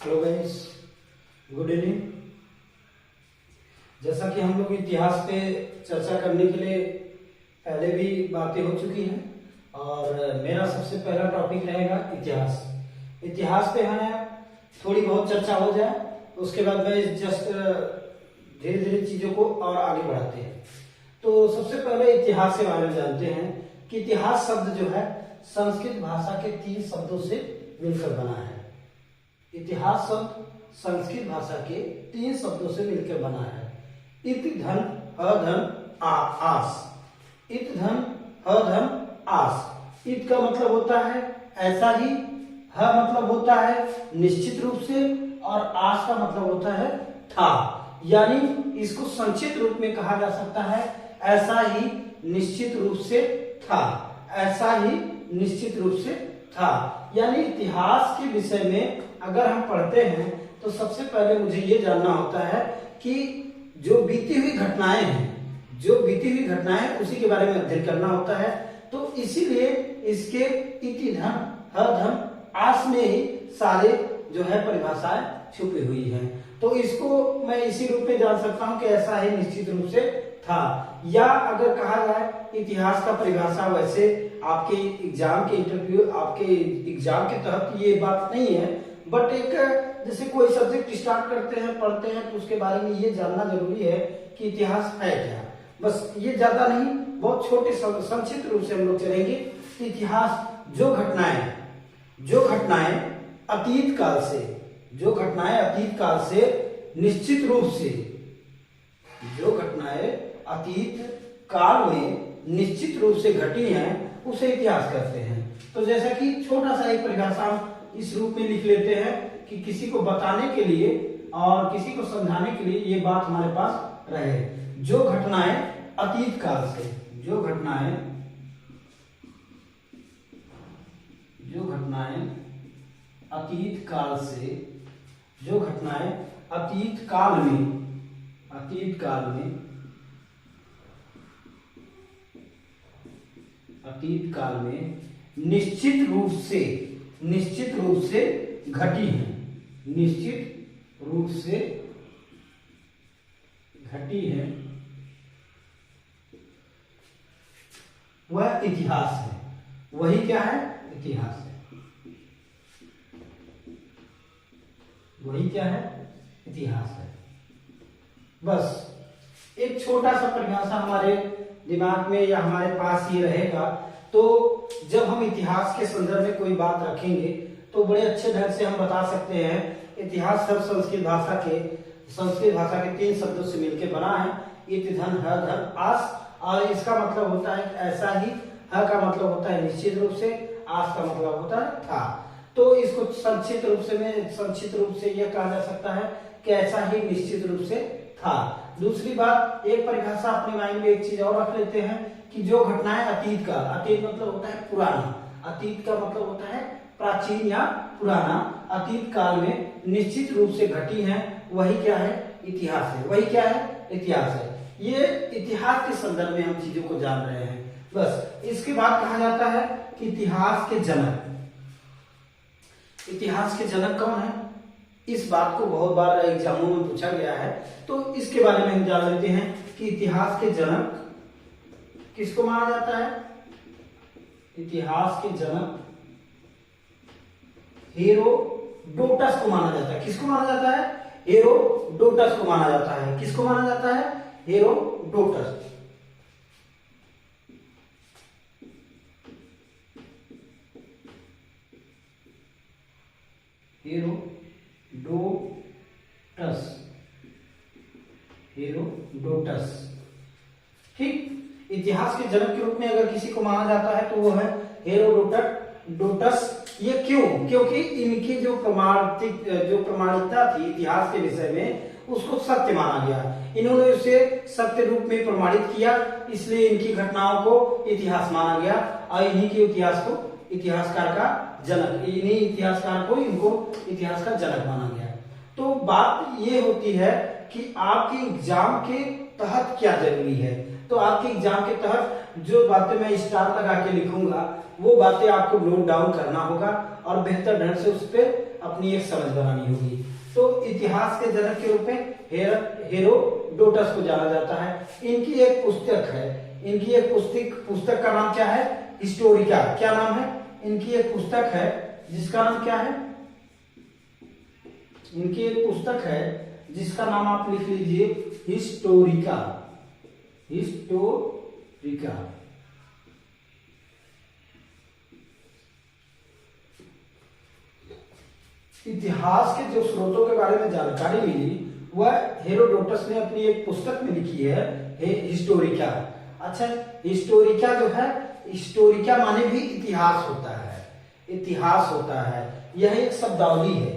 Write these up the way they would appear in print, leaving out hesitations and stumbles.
Hello guys, good evening. जैसा कि हम लोग इतिहास पे चर्चा करने के लिए पहले भी बातें हो चुकी हैं और मेरा सबसे पहला टॉपिक रहेगा इतिहास। इतिहास पे हमें थोड़ी बहुत चर्चा हो जाए, उसके बाद में जस्ट धीरे धीरे चीजों को और आगे बढ़ाते हैं। तो सबसे पहले इतिहास के बारे में जानते हैं कि इतिहास शब्द जो है संस्कृत भाषा के 3 शब्दों से मिलकर बना है। इतिहास शब्द संस्कृत भाषा के 3 शब्दों से मिलकर बना है। इत धन ह धन आस। इत धन ह धन आस। इत का मतलब होता है ऐसा ही, ह मतलब होता है निश्चित रूप से और आस का मतलब होता है था। यानी इसको संक्षिप्त रूप में कहा जा सकता है ऐसा ही निश्चित रूप से था। ऐसा ही निश्चित रूप से था। यानी इतिहास के विषय में अगर हम पढ़ते हैं तो सबसे पहले मुझे ये जानना होता है कि जो बीती हुई घटनाएं हैं, जो बीती हुई घटनाएं हैं उसी के बारे में अध्ययन करना होता है। तो इसीलिए इसके इति धन ह धन आस में ही सारे जो है परिभाषाएं छुपी हुई हैं। तो इसको मैं इसी रूप में जान सकता हूं कि ऐसा ही निश्चित रूप से था। या अगर कहा जाए इतिहास का परिभाषा, वैसे आपके एग्जाम के इंटरव्यू, आपके एग्जाम के तहत ये बात नहीं है, बट एक जैसे कोई सब्जेक्ट स्टार्ट करते हैं, पढ़ते हैं, तो उसके बारे में ये जानना जरूरी है कि इतिहास है क्या। बस ये ज्यादा नहीं, बहुत छोटे संक्षिप्त रूप से हम लोग चलेंगे। इतिहास जो घटनाएं अतीत काल से, जो घटनाएं अतीत काल से निश्चित रूप से, जो घटनाएं अतीत काल में निश्चित रूप से घटी हैं उसे इतिहास कहते हैं। तो जैसा कि छोटा सा एक परिभाषा इस रूप में लिख लेते हैं कि किसी को बताने के लिए और किसी को समझाने के लिए ये बात हमारे पास रहे। जो घटनाएं अतीत काल से, जो घटनाएं अतीत काल से, जो घटनाएं अतीत काल में निश्चित रूप से घटी है, निश्चित रूप से घटी है, वह इतिहास है। वही क्या है? इतिहास है। वही क्या है? इतिहास है। बस एक छोटा सा परिभाषा हमारे दिमाग में या हमारे पास ये रहेगा, तो जब हम इतिहास के संदर्भ में कोई बात रखेंगे तो बड़े अच्छे ढंग से हम बता सकते हैं इतिहास शब्द संस्कृत भाषा के 3 शब्दों से मिलकर बना है। इत धन ह धन आस, और इसका मतलब होता है ऐसा ही, ह का मतलब होता है निश्चित रूप से, आस का मतलब होता है था। तो इसको संक्षिप्त रूप से यह कहा जा सकता है कि ऐसा ही निश्चित रूप से था। दूसरी बात, एक परिभाषा अपने माइंड में एक चीज और रख लेते हैं कि जो घटनाएं अतीत काल, अतीत मतलब होता है पुराना, अतीत का मतलब होता है प्राचीन या पुराना, अतीत काल में निश्चित रूप से घटी हैं, वही क्या है? इतिहास है। वही क्या है? इतिहास है। ये इतिहास के संदर्भ में हम चीजों को जान रहे हैं। बस इसके बाद कहा जाता है कि इतिहास के जनक कौन है? इस बात को बहुत बार एग्जामों में पूछा गया है, तो इसके बारे में हम जान लेते हैं कि इतिहास के जनक किसको माना जाता है? इतिहास के जनक हेरोडोटस को माना जाता है। किसको माना जाता है? हेरोडोटस को माना जाता है। किसको माना जाता है? हेरोडोटस। हेरोडोटस। ठीक, इतिहास के जनक के रूप में अगर किसी को माना जाता है तो वो है हेरोडोटस। ये क्यों? क्योंकि इनकी जो प्रमाणिकता थी इतिहास के विषय में, उसको सत्य माना गया। इन्होंने उसे सत्य रूप में प्रमाणित किया, इसलिए इनकी घटनाओं को इतिहास माना गया और इन्हीं के इतिहास को इतिहासकार का जनक, इन्हीं इतिहासकार को इनको इतिहास का जनक माना गया। तो बात ये होती है कि आपके एग्जाम के तहत क्या जरूरी है। तो आपके एग्जाम के तहत जो बातें मैं स्टार लगा के लिखूंगा वो बातें आपको नोट डाउन करना होगा और बेहतर ढंग से उस पर अपनी एक समझ बनानी होगी। तो इतिहास के जनक के रूप में हेरोडोटस को जाना जाता है। इनकी एक पुस्तक है, इनकी एक पुस्तक का नाम क्या है? हिस्टोरिका। क्या नाम है? इनकी एक पुस्तक है जिसका नाम क्या है? इनकी एक पुस्तक है जिसका नाम आप लिख लीजिए हिस्टोरिका। हिस्टोरिका। इतिहास के जो स्रोतों के बारे में जानकारी मिली वह हेरोडोटस ने अपनी एक पुस्तक में लिखी है, हिस्टोरिका। अच्छा, हिस्टोरिका जो है, हिस्टोरिका माने भी इतिहास होता है, इतिहास होता है। यह एक शब्दावली है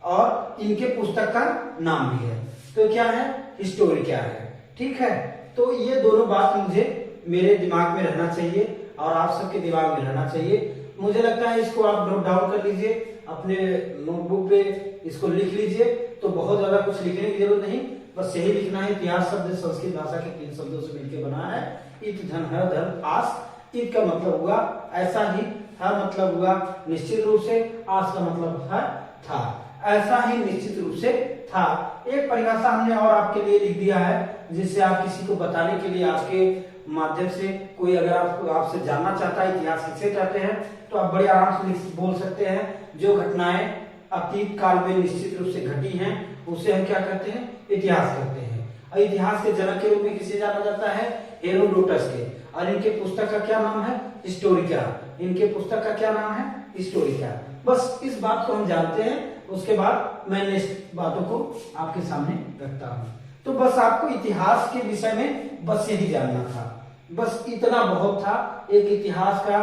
और इनके पुस्तक का नाम भी है। तो क्या है? हिस्टोरिका है। ठीक है, तो ये दोनों बात मुझे मेरे दिमाग में रहना चाहिए और आप सबके दिमाग में रहना चाहिए। मुझे लगता है इसको आप नोट डाउन कर लीजिए, अपने नोटबुक पे इसको लिख लीजिए। तो बहुत ज्यादा कुछ लिखने की जरूरत नहीं, बस यही लिखना है। इतिहास शब्द संस्कृत भाषा के 3 शब्दों से मिलकर बना है। इत धन है, धन आस। इत का मतलब हुआ ऐसा ही, हर मतलब हुआ निश्चित रूप से, आस का मतलब है था, ऐसा ही निश्चित रूप से था। एक परिभाषा हमने और आपके लिए लिख दिया है जिससे आप किसी को बताने के लिए, आपके माध्यम से कोई अगर आपसे जानना चाहता है इतिहास किसे कहते हैं तो आप बड़े आराम से बोल सकते हैं। जो घटनाएं अतीत काल में निश्चित रूप से घटी हैं उसे हम क्या कहते हैं? इतिहास कहते हैं। और इतिहास के जनक के रूप में किसे जाना जाता है? हेरोडोटस के। और इनके पुस्तक का क्या नाम है? हिस्टोरिका। इनके पुस्तक का क्या नाम है? हिस्टोरिका। बस इस बात को हम जानते हैं, उसके बाद मैं नेक्स्ट बातों को आपके सामने रखता हूं। तो बस आपको इतिहास के विषय में बस यही जानना था, बस इतना बहुत था। एक इतिहास का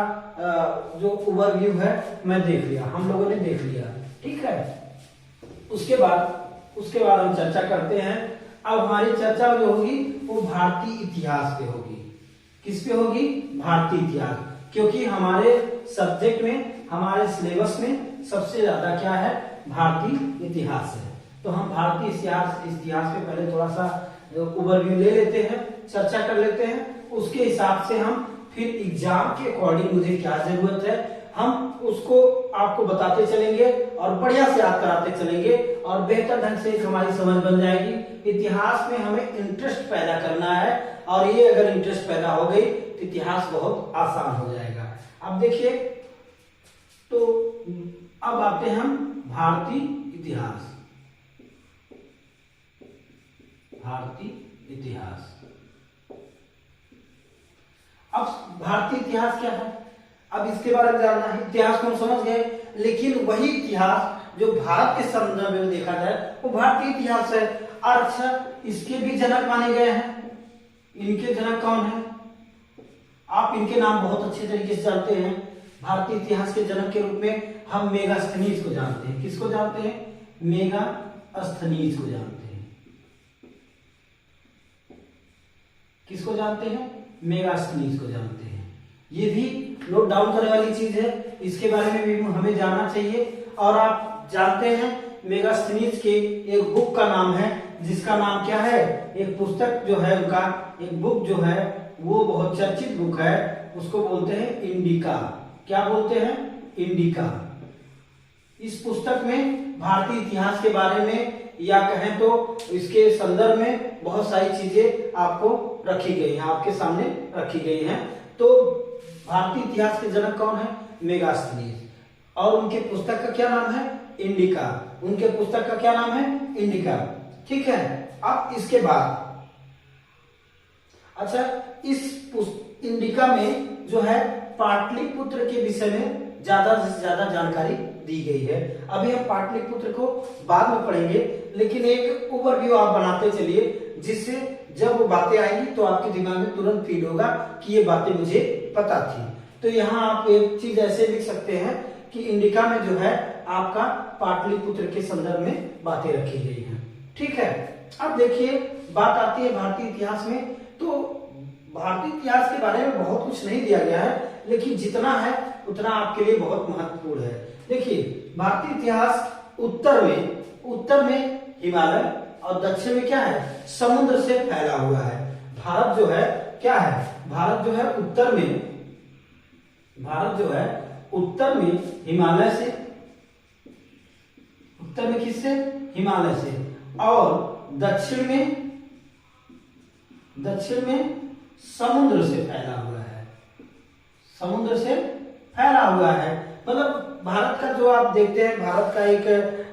जो ओवरव्यू है मैं देख लिया, हम लोगों ने देख लिया। ठीक है, उसके बाद हम चर्चा करते हैं। अब हमारी चर्चा जो होगी वो भारतीय इतिहास पे होगी। किस पे होगी? भारतीय इतिहास। क्योंकि हमारे सब्जेक्ट में, हमारे सिलेबस में सबसे ज्यादा क्या है? भारतीय इतिहास है। तो हम भारतीय इतिहास पे पहले थोड़ा सा ओवरव्यू ले लेते हैं, चर्चा कर लेते हैं। उसके हिसाब से हम फिर एग्जाम के अकॉर्डिंग मुझे क्या जरूरत है हम उसको आपको बताते चलेंगे और बढ़िया से याद कराते चलेंगे और बेहतर ढंग से हमारी समझ बन जाएगी। इतिहास में हमें इंटरेस्ट पैदा करना है और ये अगर इंटरेस्ट पैदा हो गई तो इतिहास बहुत आसान हो जाएगा। अब देखिए, तो अब आते हैं हम भारतीय इतिहास। भारतीय इतिहास। अब भारतीय इतिहास क्या है? अब इसके बारे में जानना है। इतिहास को हम समझ गए, लेकिन वही इतिहास जो भारत के संदर्भ में देखा जाए वो भारतीय इतिहास है। और अच्छा, इसके भी जनक माने गए हैं। इनके जनक कौन है? आप इनके नाम बहुत अच्छे तरीके से जानते हैं। भारतीय इतिहास के जनक के रूप में हम मेगास्थनीज को जानते हैं। किसको जानते हैं? मेगास्थनीज को जानते हैं। किसको जानते हैं? मेगास्थनीज को जानते हैं। ये भी नोट डाउन करने वाली चीज है, इसके बारे में भी हमें जानना चाहिए। और आप जानते हैं मेगास्थनीज के एक बुक का नाम है जिसका नाम क्या है? एक पुस्तक जो है उनका, एक बुक जो है वो बहुत चर्चित बुक है, उसको बोलते हैं इंडिका। क्या बोलते हैं? इंडिका। इस पुस्तक में भारतीय इतिहास के बारे में या कहें तो इसके संदर्भ में बहुत सारी चीजें आपको रखी गई हैं, आपके सामने रखी गई हैं। तो भारतीय इतिहास के जनक कौन है? मेगास्थनीज। और उनके पुस्तक का क्या नाम है? इंडिका। उनके पुस्तक का क्या नाम है? इंडिका। ठीक है, अब इसके बाद अच्छा, इस इंडिका में जो है पाटलिपुत्र के विषय में ज्यादा से ज्यादा जानकारी दी गई है। अभी हम पाटलिपुत्र को बाद में पढ़ेंगे, लेकिन एक ओवरव्यू आप बनाते चलिए जिससे जब वो बातें आएंगी तो आपके दिमाग में तुरंत फील होगा कि ये बातें मुझे पता थी। तो यहाँ आप एक चीज ऐसे लिख सकते हैं कि इंडिका में जो है आपका पाटलिपुत्र के संदर्भ में बातें रखी गई हैं। ठीक है, अब देखिए बात आती है भारतीय इतिहास में। तो भारतीय इतिहास के बारे में बहुत कुछ नहीं दिया गया है, लेकिन जितना है उतना आपके लिए बहुत महत्वपूर्ण है। देखिए, भारतीय इतिहास उत्तर में हिमालय और दक्षिण में क्या है? समुद्र से फैला हुआ है। भारत जो है क्या है? भारत जो है उत्तर में हिमालय से उत्तर में किससे? हिमालय से। और दक्षिण में समुद्र से फैला हुआ है, समुद्र से फैला हुआ है। मतलब भारत का जो आप देखते हैं, भारत का एक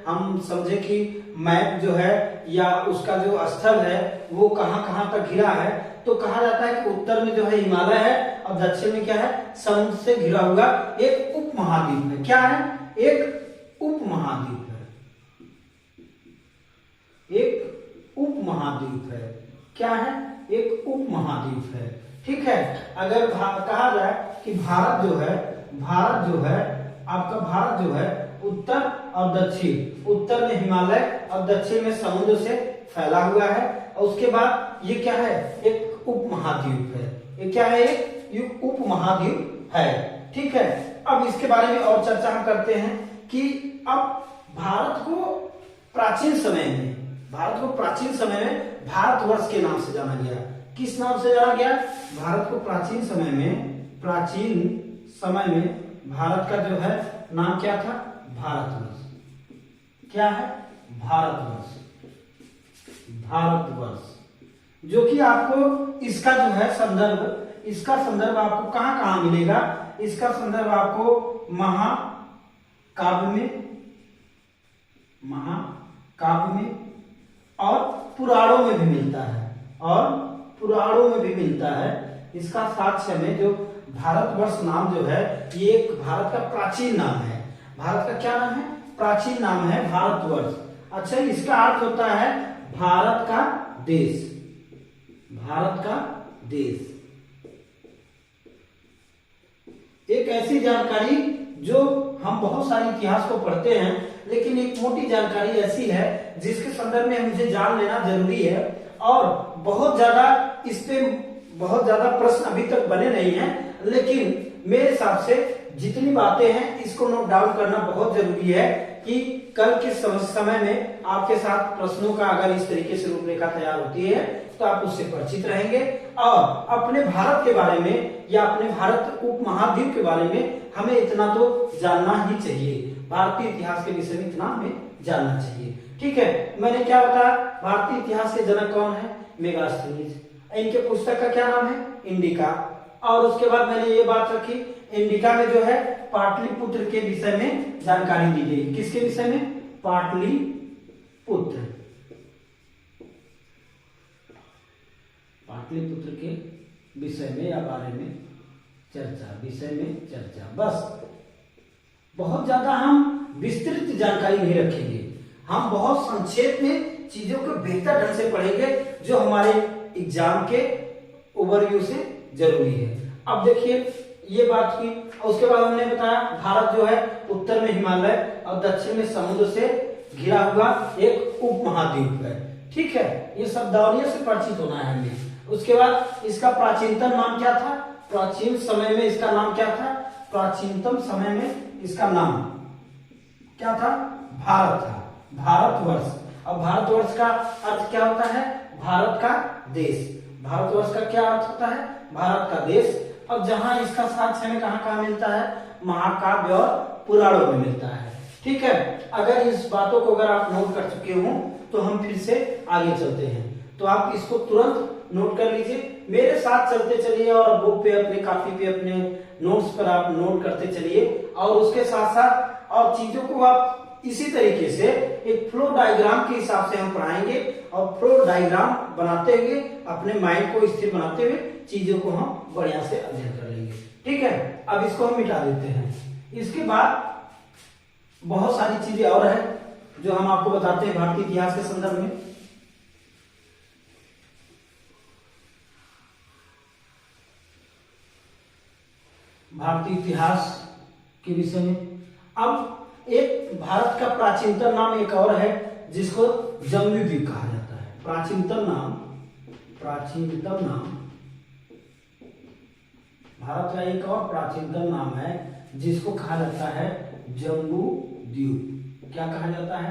हम समझे कि मैप जो है या उसका जो स्थल है वो कहां कहां तक घिरा है, तो कहा जाता है कि उत्तर में जो है हिमालय है और दक्षिण में क्या है? समुद्र से घिरा हुआ एक उपमहाद्वीप है। क्या है? एक उपमहाद्वीप है, एक उपमहाद्वीप है। क्या है? एक उपमहाद्वीप है। ठीक है। अगर कहा जाए कि भारत जो है आपका भारत जो है उत्तर और दक्षिण, उत्तर में हिमालय और दक्षिण में समुद्र से फैला हुआ है। और उसके बाद ये क्या है? एक उपमहाद्वीप है। ये क्या है? एक उपमहाद्वीप है। ठीक है। अब इसके बारे में और चर्चा हम करते हैं कि अब भारत को प्राचीन समय में भारतवर्ष के नाम से जाना गया। किस नाम से जाना गया? भारत को प्राचीन समय में भारत का जो है नाम क्या था? भारतवर्ष। क्या है? भारतवर्ष। जो कि आपको इसका जो है संदर्भ आपको कहां कहां मिलेगा? इसका संदर्भ आपको महाकाव्य में और पुराणों में भी मिलता है। इसका साक्ष्य में जो भारतवर्ष नाम जो है ये एक भारत का प्राचीन नाम है। भारत का क्या नाम है? प्राचीन नाम है भारतवर्ष। अच्छा, इसका अर्थ होता है भारत का देश। एक ऐसी जानकारी जो हम बहुत सारे इतिहास को पढ़ते हैं, लेकिन एक मोटी जानकारी ऐसी है जिसके संदर्भ में मुझे जान लेना जरूरी है। और बहुत ज्यादा प्रश्न अभी तक बने नहीं हैं, लेकिन मेरे हिसाब से जितनी बातें हैं इसको नोट डाउन करना बहुत जरूरी है कि कल के समय में आपके साथ प्रश्नों का अगर इस तरीके से रूपरेखा तैयार होती है तो आप उससे परिचित रहेंगे। और अपने भारत के बारे में या अपने भारत उपमहाद्वीप के बारे में हमें इतना तो जानना ही चाहिए। भारतीय इतिहास के विषय में इतना हमें जानना चाहिए। ठीक है। मैंने क्या बताया? भारतीय इतिहास के जनक कौन है? मेगास्थनीज। इनके पुस्तक का क्या नाम है? इंडिका। और उसके बाद मैंने ये बात रखी, इंडिका में जो है पाटलिपुत्र के विषय में जानकारी दी गई। किसके विषय में? पाटलिपुत्र के विषय में या बारे में चर्चा। बस, बहुत ज्यादा हम विस्तृत जानकारी नहीं रखेंगे, हम बहुत संक्षेप में चीजों को बेहतर ढंग से पढ़ेंगे जो हमारे एग्जाम के ओवरव्यू से जरूरी है। अब देखिए ये बात की। उसके बाद हमने बताया भारत जो है उत्तर में हिमालय और दक्षिण में समुद्र से घिरा हुआ एक उपमहाद्वीप है। ठीक है। ये शब्दावलियों से परिचित होना है हमें। उसके बाद इसका प्राचीनतम नाम क्या था? प्राचीन समय में इसका नाम क्या था? प्राचीनतम समय में इसका नाम क्या था? भारत था, भारतवर्ष। और भारतवर्ष का अर्थ क्या होता है? भारत का देश। भारतवर्ष का क्या अर्थ होता है? भारत का देश। अब जहां इसका साक्ष्य हमें कहां मिलता है? महाकाव्य और पुराणों में मिलता है। ठीक है। अगर इस बातों को अगर आप नोट कर चुके हो तो हम फिर से आगे चलते हैं। तो आप इसको तुरंत नोट कर लीजिए, मेरे साथ चलते चलिए और बुक पे अपने कॉपी पे अपने नोट्स पर आप नोट करते चलिए। और उसके साथ साथ और चीजों को आप इसी तरीके से एक फ्लो डायग्राम के हिसाब से हम पढ़ाएंगे और फ्लो डायग्राम बनाते हुए अपने माइंड को स्थिर बनाते हुए चीजों को हम बढ़िया से अध्ययन कर लेंगे। ठीक है। अब इसको हम मिटा देते हैं। इसके बाद बहुत सारी चीजें और है जो हम आपको बताते हैं भारतीय इतिहास के संदर्भ में। भारतीय इतिहास के विषय में अब एक भारत का प्राचीनतम नाम एक और है जिसको जम्बूद्वीप कहा जाता है। प्राचीनतम नाम भारत का एक और प्राचीनतम नाम है जिसको कहा जाता है जम्बूद्वीप। क्या कहा जाता है?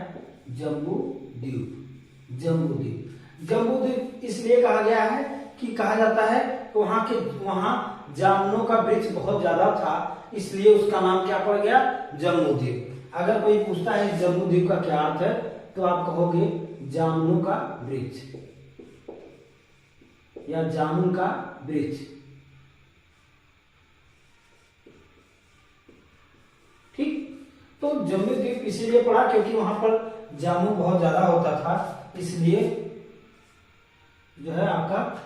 जम्बूद्वीप इसलिए कहा गया है कि कहा जाता है वहां जामुनों का वृक्ष बहुत ज्यादा था, इसलिए उसका नाम क्या पड़ गया? जम्बूद्वीप। अगर कोई पूछता है जम्मू द्वीप का क्या अर्थ है, तो आप कहोगे जामुनों का वृक्ष या जामुन का वृक्ष। ठीक, तो जम्मू द्वीप इसीलिए पड़ा क्योंकि वहां पर जामुन बहुत ज्यादा होता था, इसलिए जो है आपका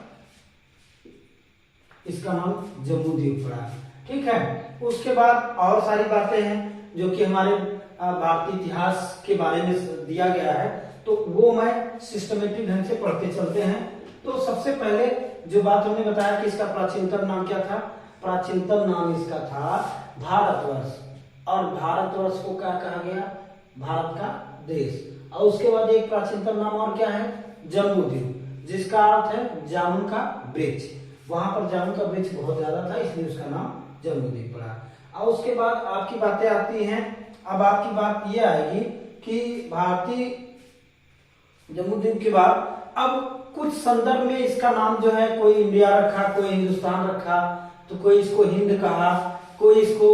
इसका नाम जम्मू द्वीप पड़ा। ठीक है, उसके बाद और सारी बातें हैं जो कि हमारे भारतीय इतिहास के बारे में दिया गया है, तो वो मैं सिस्टमेटिक ढंग से पढ़ते चलते हैं। तो सबसे पहले जो बात हमने बताया कि इसका प्राचीनतम नाम क्या था, प्राचीनतम नाम इसका था भारतवर्ष, और भारतवर्ष को क्या कहा गया, भारत का देश। और उसके बाद एक प्राचीनतम नाम और क्या है, जम्बू द्वीप, जिसका अर्थ है जामुन का वृक्ष। वहां पर जामुन का वृक्ष बहुत ज्यादा था, इसलिए उसका नाम जम्बू द्वीप पड़ा। और उसके बाद आपकी बातें आती हैं। अब आपकी बात ये आएगी कि भारतीय जम्मू द्वीप के बाद अब कुछ संदर्भ में इसका नाम जो है, कोई इंडिया रखा, कोई हिंदुस्तान रखा, तो कोई इसको हिंद कहा, कोई इसको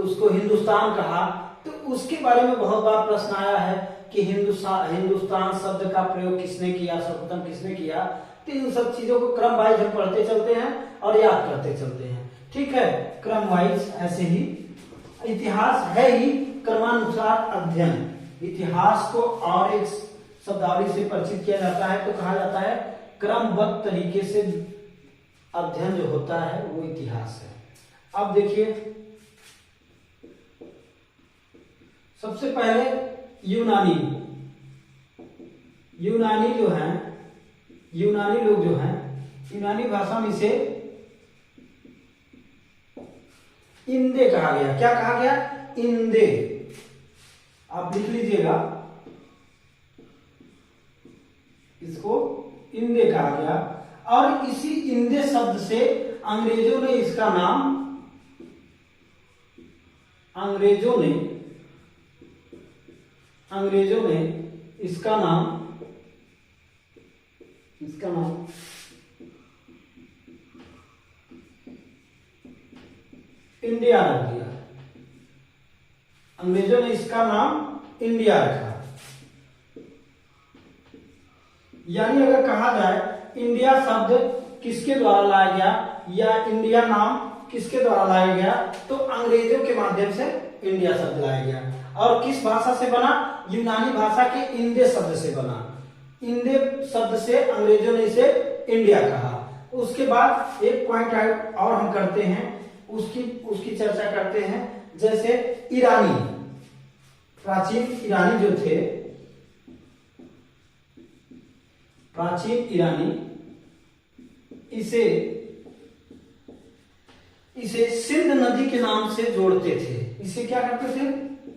उसको हिंदुस्तान कहा। तो उसके बारे में बहुत बार प्रश्न आया है कि हिंदुस्तान शब्द का प्रयोग किसने किया, सर्वप्रथम किसने किया। तो इन सब चीजों को क्रम वाइज हम पढ़ते चलते हैं और याद करते चलते हैं। ठीक है, क्रम वाइज ऐसे ही इतिहास है ही क्रमानुसार अध्ययन। इतिहास को और एक शब्दावली से परिचित किया जाता है तो कहा जाता है क्रमबद्ध तरीके से अध्ययन जो होता है वो इतिहास है। अब देखिए, सबसे पहले यूनानी जो हैं, यूनानी लोग जो हैं, यूनानी भाषा में इसे इंदे कहा गया। क्या कहा गया, इंदे। आप लिख लीजिएगा, इसको इंदे कहा गया। और इसी इंदे शब्द से अंग्रेजों ने इसका नाम, अंग्रेजों ने इसका नाम इंडिया रख दिया। अंग्रेजों ने इसका नाम इंडिया रखा। यानी अगर कहा जाए इंडिया शब्द किसके द्वारा लाया गया या इंडिया नाम किसके द्वारा लाया गया, तो अंग्रेजों के माध्यम से इंडिया शब्द लाया गया। और किस भाषा से बना, यूनानी भाषा के इंदे शब्द से बना। इंदे शब्द से अंग्रेजों ने इसे इंडिया कहा। उसके बाद एक पॉइंट और हम करते हैं, उसकी चर्चा करते हैं। जैसे ईरानी, प्राचीन ईरानी जो थे, प्राचीन ईरानी इसे सिंध नदी के नाम से जोड़ते थे। इसे क्या करते थे,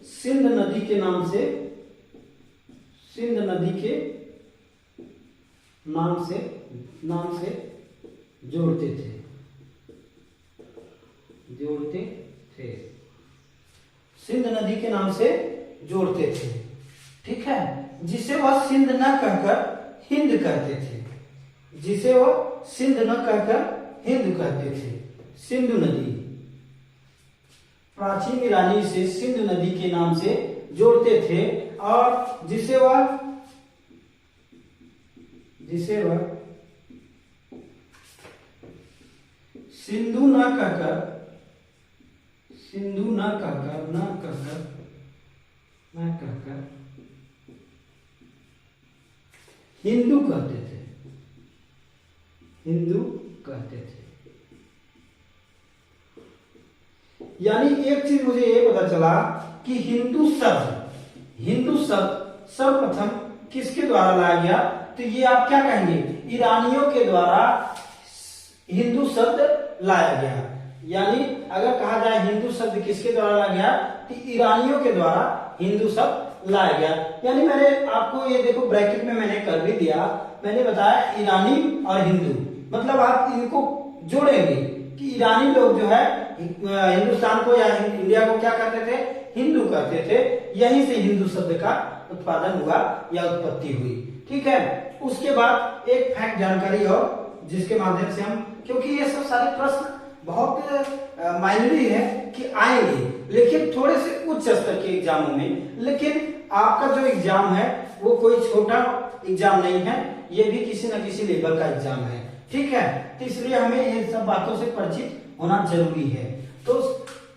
सिंध नदी के नाम से जोड़ते थे। सिंध नदी के नाम से जोड़ते थे। ठीक है, जिसे वह सिंध न कहकर हिंद कहते थे, जिसे वह सिंध न कहकर हिंद कहते थे। सिंधु नदी, प्राचीन ईरानी से सिंधु नदी के नाम से जोड़ते थे और जिसे वह सिंधु न कहकर हिंदू कहते थे। यानी एक चीज मुझे ये पता चला कि हिंदू शब्द सर्वप्रथम किसके द्वारा लाया गया, तो ये आप क्या कहेंगे, ईरानियों के द्वारा हिंदू शब्द लाया गया। यानी अगर कहा जाए हिंदू शब्द किसके द्वारा लाया गया, तो ईरानियों के द्वारा हिंदू शब्द लाया गया। यानी मैंने आपको ये देखो ब्रैकेट में मैंने कर भी दिया, मैंने बताया ईरानी और हिंदू, मतलब आप इनको जोड़ेंगे कि ईरानी लोग जो है हिंदुस्तान को या इंडिया को क्या कहते थे, हिंदू कहते थे। यहीं से हिंदू शब्द का उत्पादन हुआ या उत्पत्ति हुई। ठीक है, उसके बाद एक फैक्ट जानकारी और जिसके माध्यम से हम, क्योंकि ये सब सारे प्रश्न बहुत माइनरी है कि आएंगे, लेकिन थोड़े से उच्च स्तर के एग्जामों में। लेकिन आपका जो एग्जाम है वो कोई छोटा एग्जाम नहीं है, ये भी किसी न किसी लेवल का एग्जाम है, ठीक है। तो इसलिए हमें इन सब बातों से परिचित होना जरूरी है। तो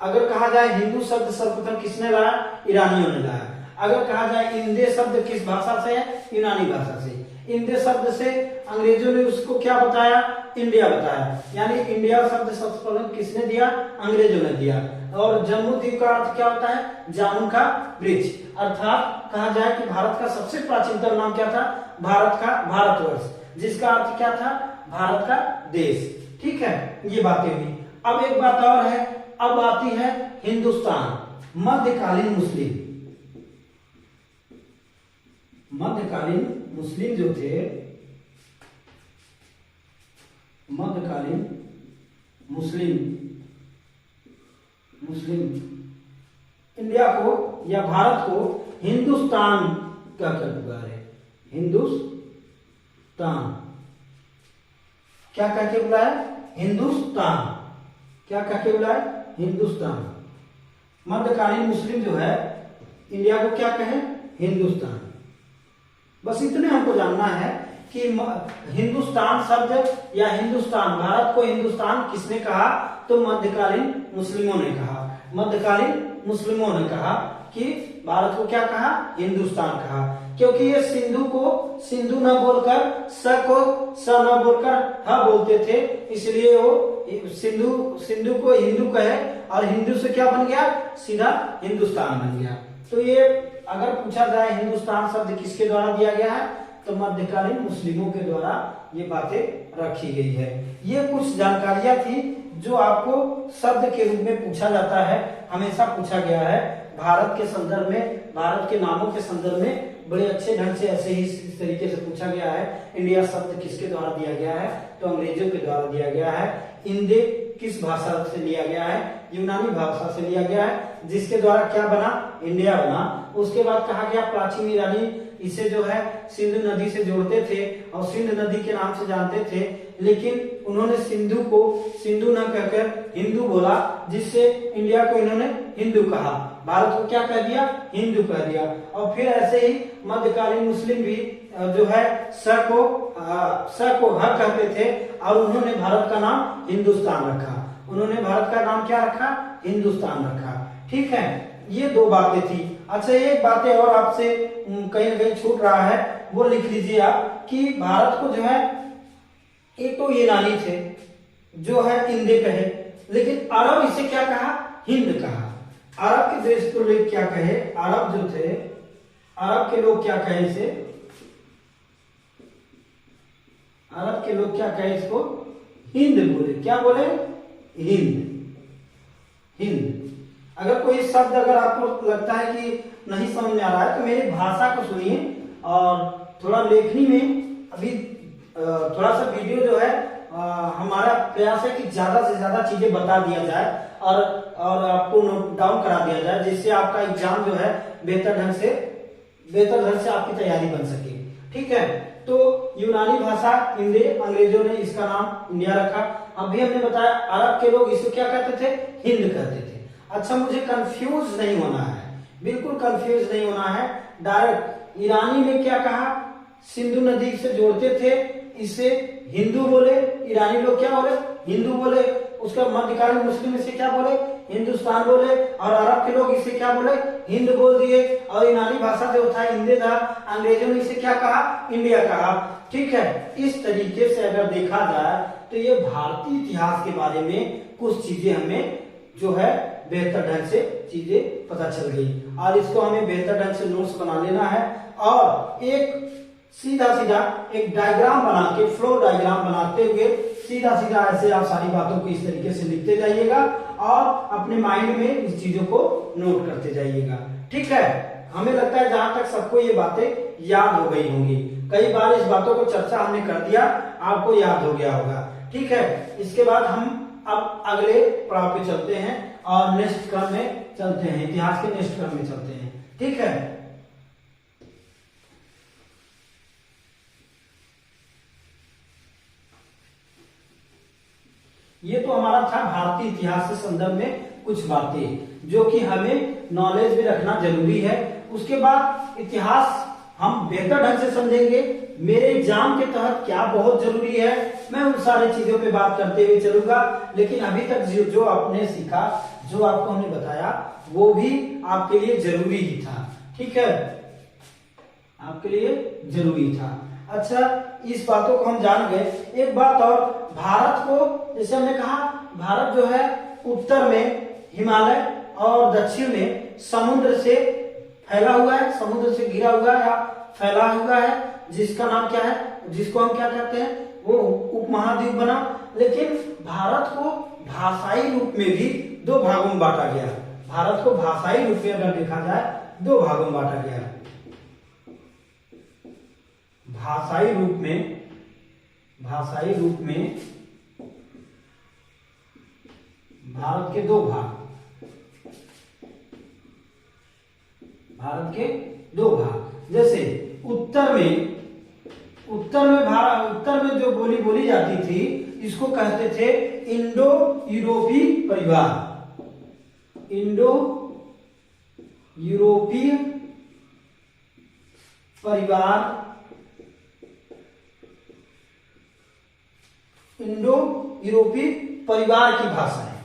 अगर कहा जाए हिंदू शब्द सर्वप्रथम किसने लाया? ईरानियों ने लाया। अगर कहा जाए इंडिया शब्द किस भाषा से है? यूनानी भाषा से। इंडिया शब्द से अंग्रेजों ने उसको क्या बताया? इंडिया बताया। यानी इंडिया शब्द सर्वप्रथम किसने दिया? अंग्रेजों ने दिया। और जम्मू द्वीप का अर्थ क्या होता है? जामुन का वृक्ष। अर्थात कहा जाए कि भारत का सबसे प्राचीनतम नाम क्या था? भारत का भारतवर्ष, जिसका अर्थ क्या था? भारत का देश, ठीक है। ये बातें हुई। अब एक बात और है, अब आती है हिंदुस्तान। मध्यकालीन मुस्लिम, मध्यकालीन मुस्लिम जो थे, मध्यकालीन मुस्लिम इंडिया को या भारत को हिंदुस्तान कहकर पुकारे। हिंदुस्तान क्या कह के बुलाया? हिंदुस्तान। क्या कह के बुलाया? हिंदुस्तान। मध्यकालीन मुस्लिम जो है इंडिया को क्या कहे? हिंदुस्तान। बस इतने हमको जानना है कि हिंदुस्तान शब्द या हिंदुस्तान, भारत को हिंदुस्तान किसने कहा? तो मध्यकालीन मुस्लिमों ने कहा। मध्यकालीन मुस्लिमों ने कहा कि भारत को क्या कहा? हिंदुस्तान कहा। क्योंकि ये सिंधु को सिंधु न बोलकर स को स न बोलकर ह बोलते थे, इसलिए वो सिंधु को हिंदू कहे और हिंदू से क्या बन गया? सीधा हिंदुस्तान बन गया। तो ये अगर पूछा जाए हिंदुस्तान शब्द किसके द्वारा दिया गया है, तो मध्यकालीन मुस्लिमों के द्वारा ये बातें रखी गई है। ये कुछ जानकारियां थी जो आपको शब्द के रूप में पूछा जाता है, हमेशा पूछा गया है। भारत के संदर्भ में, भारत के नामों के संदर्भ में बड़े अच्छे ढंग से ऐसे ही इस तरीके से पूछा गया है। इंडिया शब्द किसके द्वारा दिया गया है? तो अंग्रेजों के द्वारा दिया गया है। इंडे किस भाषा से लिया गया है? यूनानी भाषा से लिया गया है, जिसके द्वारा क्या बना? इंडिया बना। उसके बाद कहा गया प्राचीन ईरानी इसे जो है सिंधु नदी से जोड़ते थे और सिंधु नदी के नाम से जानते थे, लेकिन उन्होंने सिंधु को सिंधु न कहकर हिंदू बोला, जिससे इंडिया को इन्होंने हिंदू कहा, भारत को क्या कह दिया? हिंदू कह दिया। और फिर ऐसे ही मध्यकालीन मुस्लिम भी जो है स को ह कहते थे और उन्होंने भारत का नाम हिंदुस्तान रखा। उन्होंने भारत का नाम क्या रखा? हिंदुस्तान रखा, ठीक है। ये दो बातें थी। अच्छा, एक बातें और आपसे कहीं न कहीं छूट रहा है, वो लिख लीजिए आप कि भारत को जो है एक तो यूनानी थे जो है इंदे कहे, लेकिन अरब इसे क्या कहा? हिंद कहा। अरब के देश को लोग क्या कहे? अरब जो थे, अरब के लोग क्या कहे इसे? अरब के लोग क्या कहे इसको? हिंद बोले। क्या बोले? हिंद। हिंद। अगर कोई शब्द अगर आपको लगता है कि नहीं समझ में आ रहा है तो मेरी भाषा को सुनिए और थोड़ा लेखनी में अभी थोड़ा सा वीडियो जो है हमारा प्रयास है कि ज्यादा से ज्यादा चीजें बता दिया जाए और आपको नोट डाउन करा दिया जाए, जिससे आपका एग्जाम जो है बेहतर ढंग से आपकी तैयारी बन सके, ठीक है। तो यूनानी भाषा इंडे, अंग्रेजों ने इसका नाम इंडिया रखा। अभी हमने बताया अरब के लोग इसको क्या कहते थे? हिंद कहते थे। अच्छा, मुझे कंफ्यूज नहीं होना है, बिल्कुल कंफ्यूज नहीं होना है। डायरेक्ट ईरानी में क्या कहा? सिंधु नदी से जोड़ते थे, इसे हिंदू बोले। ईरानी लोग क्या बोले? हिंदू बोले। उसका मध्यकालीन मुस्लिम इसे क्या बोले? हिंदुस्तान बोले। और अरब के लोग इसे क्या बोले? हिंद बोल दिए। और यूनानी भाषा जो था हिंदी था, अंग्रेजों ने इसे क्या कहा? इंडिया कहा, ठीक है। इस तरीके से अगर देखा जाए तो ये भारतीय इतिहास के बारे में कुछ चीजें हमें जो है बेहतर ढंग से चीजें पता चल गई और इसको हमें बेहतर ढंग से नोट्स बना लेना है और एक सीधा एक डायग्राम बना के, फ्लो डायग्राम बनाते हुए सीधा ऐसे आप सारी बातों को इस तरीके से लिखते जाइएगा और अपने माइंड में इस चीजों को नोट करते जाइएगा, ठीक है। हमें लगता है जहां तक सबको ये बातें याद हो गई होंगी। कई बार इस बातों को चर्चा हमने कर दिया, आपको याद हो गया होगा, ठीक है। इसके बाद हम अब अगले पड़ाव पे चलते हैं और नेक्स्ट क्रम में चलते हैं, इतिहास के नेक्स्ट क्रम में चलते हैं, ठीक है। ये तो हमारा था भारतीय इतिहास के संदर्भ में कुछ बातें जो कि हमें नॉलेज में रखना जरूरी है। उसके बाद इतिहास हम बेहतर ढंग से समझेंगे, मेरे एग्जाम के तहत क्या बहुत जरूरी है, मैं उन सारी चीजों पे बात करते हुए चलूंगा। लेकिन अभी तक जो आपने सीखा, जो आपको हमने बताया, वो भी आपके लिए जरूरी ही था। ठीक है, आपके लिए जरूरी था। अच्छा, इस बातों को हम जान गए। एक बात और, भारत को जैसे हमने कहा, भारत जो है उत्तर में हिमालय और दक्षिण में समुद्र से फैला हुआ है, समुद्र से घिरा हुआ है या फैला हुआ है, जिसका नाम क्या है, जिसको हम क्या कहते हैं, वो उपमहाद्वीप बना। लेकिन भारत को भाषाई रूप में भी दो भागों में बांटा गया। भारत को भाषाई रूप में अगर देखा जाए दो भागों में बांटा गया। भाषाई रूप में भारत के दो भाग, भारत के दो भाग। जैसे उत्तर में जो बोली जाती थी, इसको कहते थे इंडो यूरोपीय परिवार, इंडो यूरोपीय परिवार, इंडो यूरोपीय परिवार की भाषा है।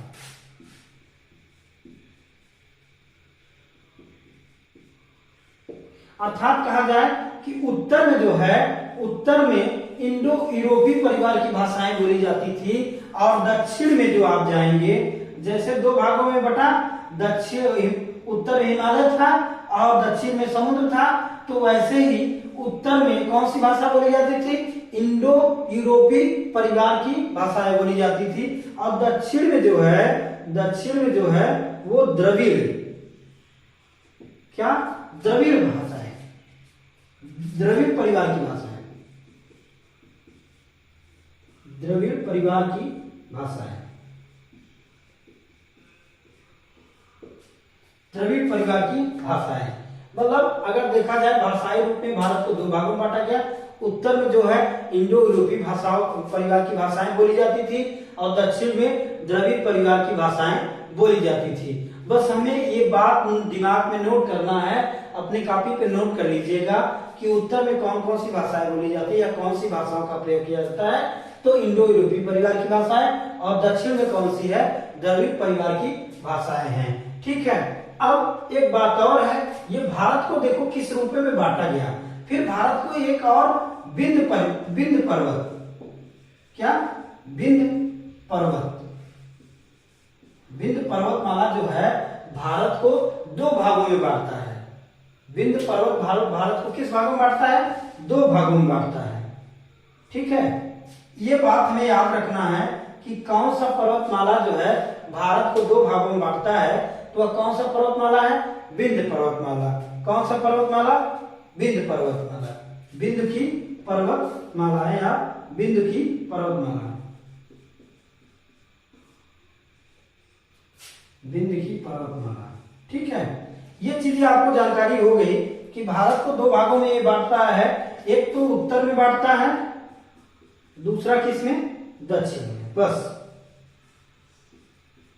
अर्थात कहा जाए कि उत्तर में जो है, उत्तर में इंडो यूरोपीय परिवार की भाषाएं बोली जाती थी, और दक्षिण में जो आप जाएंगे, जैसे दो भागों में बटा, दक्षिण उत्तर में हिमालय था और दक्षिण में समुद्र था, तो वैसे ही उत्तर में कौन सी भाषा बोली जाती थी, इंडो यूरोपीय परिवार की भाषाएं बोली जाती थी। और दक्षिण में जो है वो द्रविड़, क्या, द्रविड़ भाषा है, द्रविड़ परिवार की भाषा है, द्रविड़ परिवार की भाषा है, द्रविड़ परिवार की भाषा है। मतलब अगर देखा जाए भाषाई रूप में भारत को दो भागों में बांटा गया। उत्तर में जो है इंडो यूरोपीय भाषाओं परिवार की भाषाएं बोली जाती थी, और दक्षिण में द्रविड़ परिवार की भाषाएं बोली जाती थी। बस हमें ये बात दिमाग में नोट करना है, अपनी कॉपी पे नोट कर लीजिएगा कि उत्तर में कौन कौन सी भाषाएं बोली जाती है या कौन सी भाषाओं का प्रयोग किया जाता है, तो इंडो यूरोपीय परिवार की भाषाएं, और दक्षिण में कौन सी है, द्रविड़ परिवार की भाषाएं हैं। ठीक है, अब एक बात और है, ये भारत को देखो किस रूप में बांटा गया। फिर भारत को एक और विंध्य पर्वत, क्या, विंध्य पर्वतमाला जो है भारत को दो भागों में बांटता है। विंध्य पर्वत भारत को किस भागों में बांटता है, दो भागों में बांटता है। ठीक है, ये बात हमें याद रखना है कि कौन सा पर्वतमाला जो है भारत को दो भागों में बांटता है, तो वह कौन सा पर्वतमाला है, विंध्य पर्वतमाला। कौन सा पर्वतमाला, विंध्य पर्वतमाला, विंध्य की पर्वतमाला है या विंध्य की पर्वतमाला, विंध्य की पर्वतमाला। ठीक है, ये चीजें आपको जानकारी हो गई कि भारत को दो भागों में ये बांटता है, एक तो उत्तर में बांटता है, दूसरा किस में, दक्षिण में। बस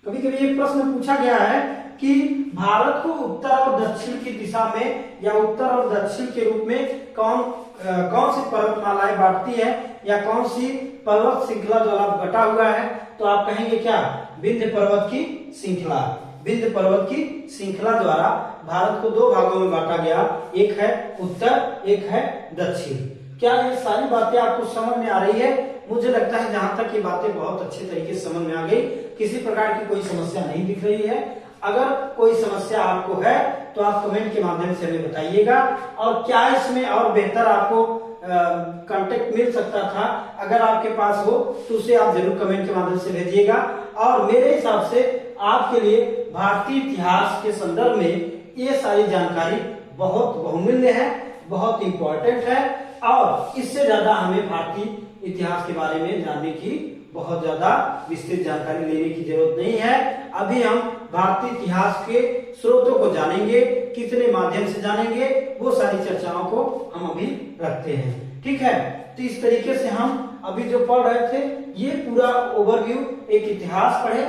कभी कभी एक प्रश्न पूछा गया है कि भारत को उत्तर और दक्षिण की दिशा में या उत्तर और दक्षिण के रूप में कौन सी पर्वतमालाएं बांटती है या कौन सी पर्वत श्रृंखला द्वारा बटा हुआ है, तो आप कहेंगे क्या, विंध्य पर्वत की श्रृंखला। विंध्य पर्वत की श्रृंखला द्वारा भारत को दो भागों में बांटा गया, एक है उत्तर, एक है दक्षिण। क्या ये सारी बातें आपको समझ में आ रही है? मुझे लगता है जहां तक ये बातें बहुत अच्छे तरीके से समझ में आ गई, किसी प्रकार की कोई समस्या नहीं दिख रही है। अगर कोई समस्या आपको है तो आप कमेंट के माध्यम से हमें बताइएगा, और क्या इसमें और बेहतर आपको कांटेक्ट मिल सकता था, अगर आपके पास हो तो उसे आप जरूर कमेंट के माध्यम से भेजिएगा। और मेरे हिसाब से आपके लिए भारतीय इतिहास के संदर्भ में ये सारी जानकारी बहुत बहुमूल्य है, बहुत इंपॉर्टेंट है, और इससे ज्यादा हमें भारतीय इतिहास के बारे में जानने की बहुत ज्यादा विस्तृत जानकारी लेने की जरूरत नहीं है। अभी हम भारतीय इतिहास के स्रोतों को जानेंगे, कितने माध्यम से जानेंगे, वो सारी चर्चाओं को हम अभी रखते हैं। ठीक है, तो इस तरीके से हम अभी जो पढ़ रहे थे ये पूरा ओवरव्यू, एक इतिहास पढ़े,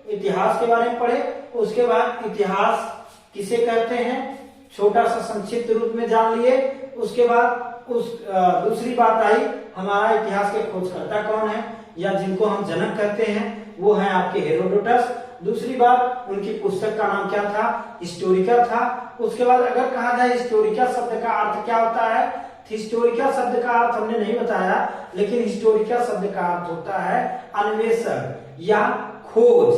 इतिहास के बारे में पढ़े, उसके बाद इतिहास किसे कहते हैं छोटा सा संक्षिप्त रूप में जान लिए। उसके बाद दूसरी बात आई हमारा इतिहास के खोजकर्ता कौन है या जिनको हम जनक कहते हैं, वो है आपके हेरोडोटस। दूसरी बात उनकी पुस्तक का नाम क्या था, हिस्टोरिका था। उसके बाद अगर कहा जाए हिस्टोरिका शब्द का अर्थ क्या होता है, हिस्टोरिका शब्द का अर्थ हमने नहीं बताया, लेकिन हिस्टोरिका शब्द का अर्थ होता है अन्वेषण या खोज,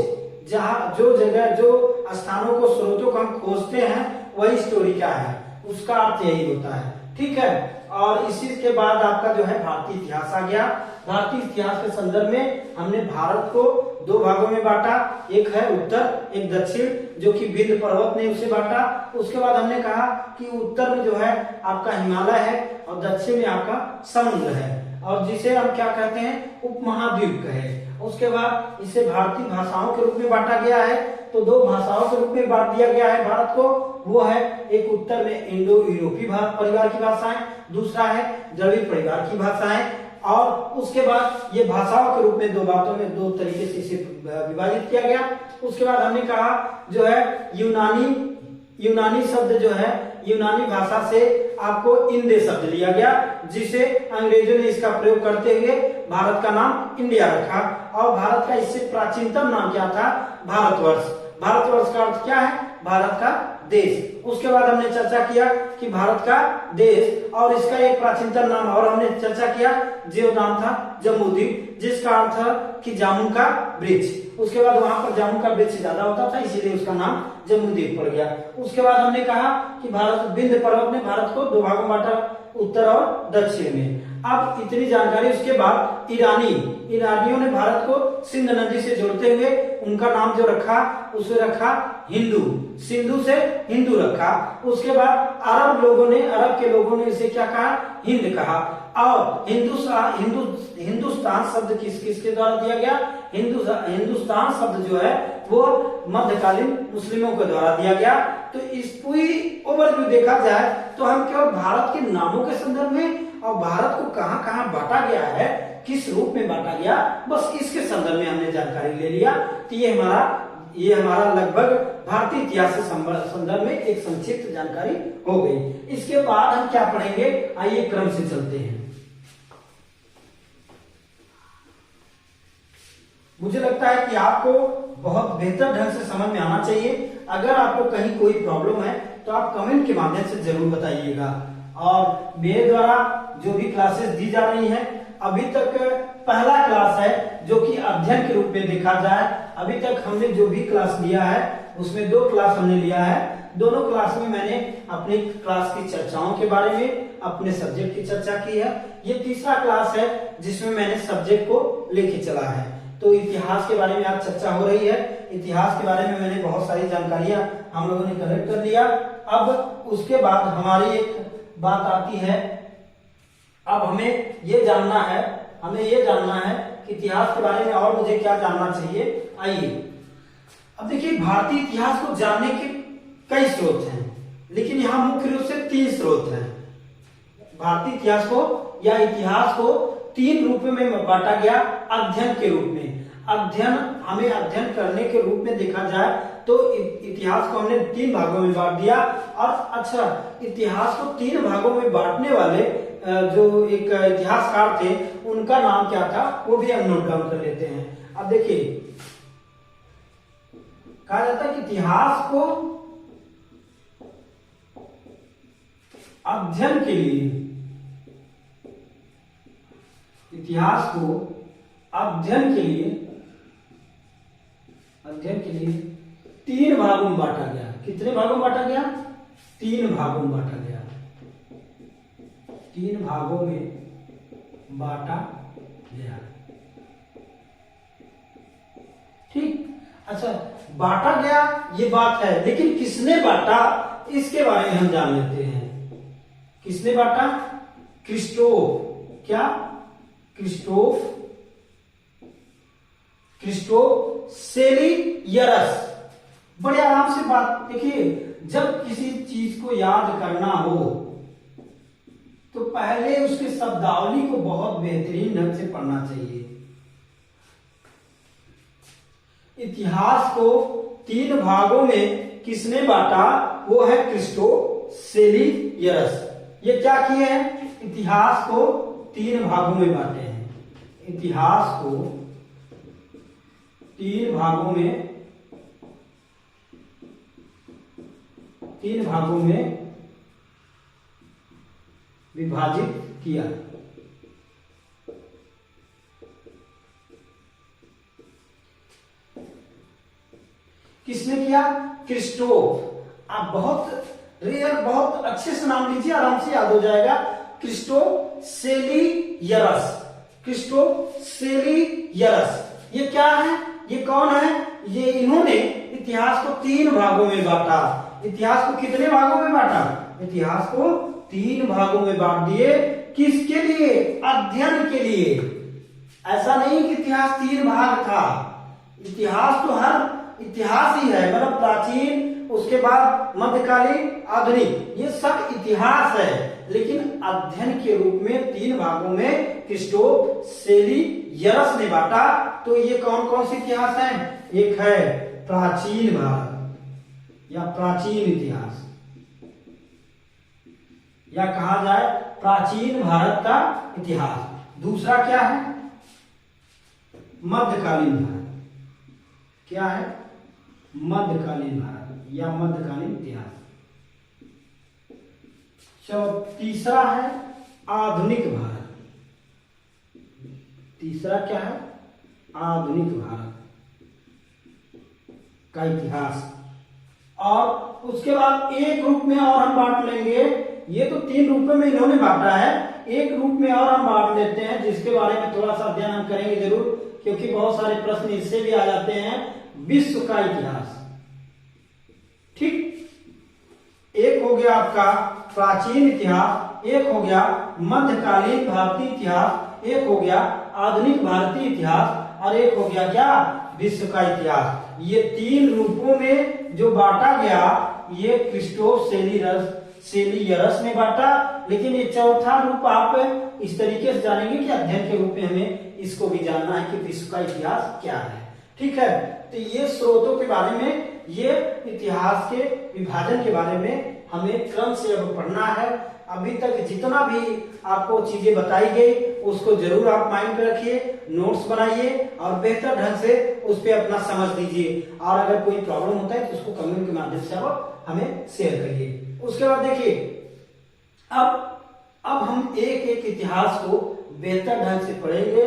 जहां जो जगह जो स्थानों को स्रोतों को हम खोजते हैं वही हिस्टोरिका है, उसका अर्थ यही होता है। ठीक है, और इसी के बाद आपका जो है भारतीय इतिहास आ गया। भारतीय इतिहास के संदर्भ में हमने भारत को दो भागों में बांटा, एक है उत्तर एक दक्षिण, जो कि विंध्य पर्वत ने उसे बांटा। उसके बाद हमने कहा कि उत्तर में जो है आपका हिमालय है और दक्षिण में आपका समुद्र है, और जिसे हम क्या कहते हैं उपमहाद्वीप कहे। उसके बाद इसे भारतीय भाषाओं के रूप में बांटा गया है, तो दो भाषाओं के रूप में बांट दिया गया है भारत को। वो है एक उत्तर में इंडो यूरोपीय परिवार की भाषाएं, दूसरा है द्रविड़ परिवार की भाषाएं। और उसके बाद ये भाषाओं के रूप में दो बातों में दो तरीके से इसे विभाजित किया गया। उसके बाद हमने कहा जो है यूनानी शब्द जो है यूनानी भाषा से आपको इंदे शब्द लिया गया, जिसे अंग्रेजों ने इसका प्रयोग करते हुए भारत का नाम इंडिया रखा। और भारत का इससे प्राचीनतम नाम क्या था, भारतवर्ष। भारतवर्ष का अर्थ क्या है, भारत का देश। उसके बाद हमने चर्चा किया कि भारत का देश और इसका एक प्राचीनतम नाम और हमने चर्चा किया जो नाम था जम्बूद्वीप, जिसका अर्थ था कि जामुन का वृक्ष। उसके बाद वहां पर जामुन का वृक्ष ज्यादा होता था, इसीलिए उसका नाम जम्बूद्वीप पड़ गया। उसके बाद हमने कहा कि भारत विंध्य पर्वत ने भारत को दो भागों में बांटा, उत्तर और दक्षिण में। अब इतनी जानकारी। उसके बाद ईरानियों ने भारत को सिंध नदी से जोड़ते हुए उनका नाम जो रखा उसे रखा हिंदू, सिंधु से हिंदू रखा। उसके बाद अरब के लोगों ने इसे क्या कहा, हिंद कहा। और हिंदुस्तान शब्द किसके द्वारा दिया गया, हिंदुस्तान शब्द जो है वो मध्यकालीन मुस्लिमों के द्वारा दिया गया। तो इस पूरी ओवरव्यू देखा जाए तो हम केवल भारत के नामों के संदर्भ में और भारत को कहां कहां बांटा गया है, किस रूप में बांटा गया, बस इसके संदर्भ में हमने जानकारी ले लिया। तो ये हमारा लगभग भारतीय इतिहास के संदर्भ में एक संक्षिप्त जानकारी हो गई। इसके बाद हम क्या पढ़ेंगे, आइए क्रम से चलते हैं। मुझे लगता है कि आपको बहुत बेहतर ढंग से समझ में आना चाहिए। अगर आपको कहीं कोई प्रॉब्लम है तो आप कमेंट के माध्यम से जरूर बताइएगा। और मेरे द्वारा जो भी क्लासेस दी जा रही हैं, अभी तक पहला क्लास है जो कि अध्ययन के रूप में देखा जाए। अभी तक हमने जो भी क्लास लिया है उसमें दो क्लास हमने लिया है। दोनों क्लास में मैंने अपनी क्लास की चर्चाओं के बारे में, अपने सब्जेक्ट की चर्चा की है। ये तीसरा क्लास है जिसमें मैंने सब्जेक्ट को लेके चला है। तो इतिहास के बारे में आज चर्चा हो रही है। इतिहास के बारे में मैंने बहुत सारी जानकारियां हम लोगों ने कलेक्ट कर लिया। अब उसके बाद हमारी एक बात आती है, अब हमें ये जानना है कि इतिहास के बारे में और मुझे क्या जानना चाहिए। आइए अब देखिए, भारतीय इतिहास को जानने के कई स्रोत हैं, लेकिन यहाँ मुख्य रूप से 3 स्रोत हैं। भारतीय इतिहास को या इतिहास को 3 रूपों में बांटा गया अध्ययन के रूप में। हमें अध्ययन करने के रूप में देखा जाए तो इतिहास को हमने 3 भागों में बांट दिया। और अच्छा, इतिहास को 3 भागों में बांटने वाले जो एक इतिहासकार थे उनका नाम क्या था वो भी हम नोट डाउन कर लेते हैं। अब देखिए, कहा जाता है कि इतिहास को अध्ययन के लिए 3 भागों में बांटा गया। कितने भागों में बांटा गया, 3 भागों में बांटा गया। 3 भागों में बांटा गया। ठीक, अच्छा, बांटा गया ये बात है, लेकिन किसने बांटा इसके बारे में हम जान लेते हैं। किसने बांटा, क्रिस्टोफ सेलियरस। बड़े आराम से बात देखिए, जब किसी चीज को याद करना हो तो पहले उसके शब्दावली को बहुत बेहतरीन ढंग से पढ़ना चाहिए। इतिहास को 3 भागों में किसने बांटा? वो है क्रिस्टोसेलियरस। ये क्या किए हैं? इतिहास को 3 भागों में बांटे हैं। इतिहास को 3 भागों में विभाजित किया। किसने किया? क्रिस्टोफ। आप बहुत बहुत अच्छे से नाम लीजिए, आराम से याद हो जाएगा। क्रिस्टोसेलियरस। क्रिस्टोसेलियरस ये क्या है? ये कौन है? ये इन्होंने इतिहास को 3 भागों में बांटा। इतिहास को कितने भागों में बांटा? इतिहास को 3 भागों में बांट दिए। किसके लिए? अध्ययन के लिए। ऐसा नहीं कि इतिहास 3 भाग था। इतिहास तो हर इतिहास ही है, मतलब प्राचीन, उसके बाद मध्यकालीन, आधुनिक, ये सब इतिहास है। लेकिन अध्ययन के रूप में 3 भागों में क्रिस्टोसेलियरस ने बांटा। तो ये कौन कौन से इतिहास हैं? एक है प्राचीन भारत या प्राचीन इतिहास, या कहा जाए प्राचीन भारत का इतिहास। दूसरा क्या है? मध्यकालीन भारत। क्या है? मध्यकालीन भारत या मध्यकालीन इतिहास। तीसरा है आधुनिक भारत। तीसरा क्या है? आधुनिक भारत का इतिहास। और उसके बाद एक रूप में और हम बांट लेंगे। ये तो 3 रूपों में इन्होंने बांटा है, एक रूप में और हम बांट लेते हैं, जिसके बारे में थोड़ा सा अध्ययन हम करेंगे जरूर, क्योंकि बहुत सारे प्रश्न इससे भी आ जाते हैं। विश्व का इतिहास। ठीक, एक हो गया आपका प्राचीन इतिहास, एक हो गया मध्यकालीन भारतीय इतिहास, एक हो गया आधुनिक भारतीय इतिहास, और एक हो गया क्या? विश्व का इतिहास। ये 3 रूपों में जो बांटा गया, ये क्रिस्टोसेलियरस ने बांटा। लेकिन ये चौथा रूप आप इस तरीके से जानेंगे कि अध्ययन के रूप में हमें इसको भी जानना है कि विश्व का इतिहास क्या है। ठीक है, तो ये स्रोतों के बारे में, ये इतिहास के विभाजन के बारे में हमें क्रम से अब पढ़ना है। अभी तक जितना भी आपको चीजें बताई गई उसको जरूर आप माइंड में रखिए, नोट्स बनाइए और बेहतर ढंग से उस पर अपना समझ दीजिए। और अगर कोई प्रॉब्लम होता है तो उसको कमेंट के माध्यम से आप हमें शेयर करिए। उसके बाद देखिए, अब हम एक एक इतिहास को बेहतर ढंग से पढ़ेंगे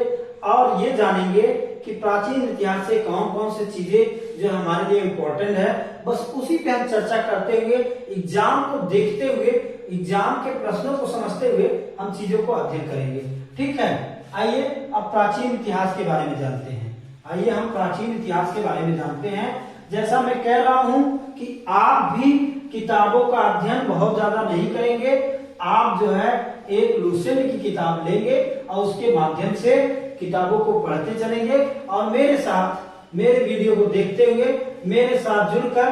और ये जानेंगे कि प्राचीन इतिहास से कौन कौन सी चीजें जो हमारे लिए इम्पोर्टेंट है, बस उसी पे हम चर्चा करते हुए, एग्जाम को देखते हुए, एग्जाम के प्रश्नों को समझते हुए हम चीजों को अध्ययन करेंगे। ठीक है, आइए अब प्राचीन इतिहास के बारे में जानते हैं। आइए हम प्राचीन इतिहास के बारे में जानते हैं। जैसा मैं कह रहा हूं कि आप भी किताबों का अध्ययन बहुत ज्यादा नहीं करेंगे। आप जो है एक लुसेंट की किताब लेंगे और उसके माध्यम से किताबों को पढ़ते चलेंगे और मेरे साथ, मेरे वीडियो को देखते हुए मेरे साथ जुड़कर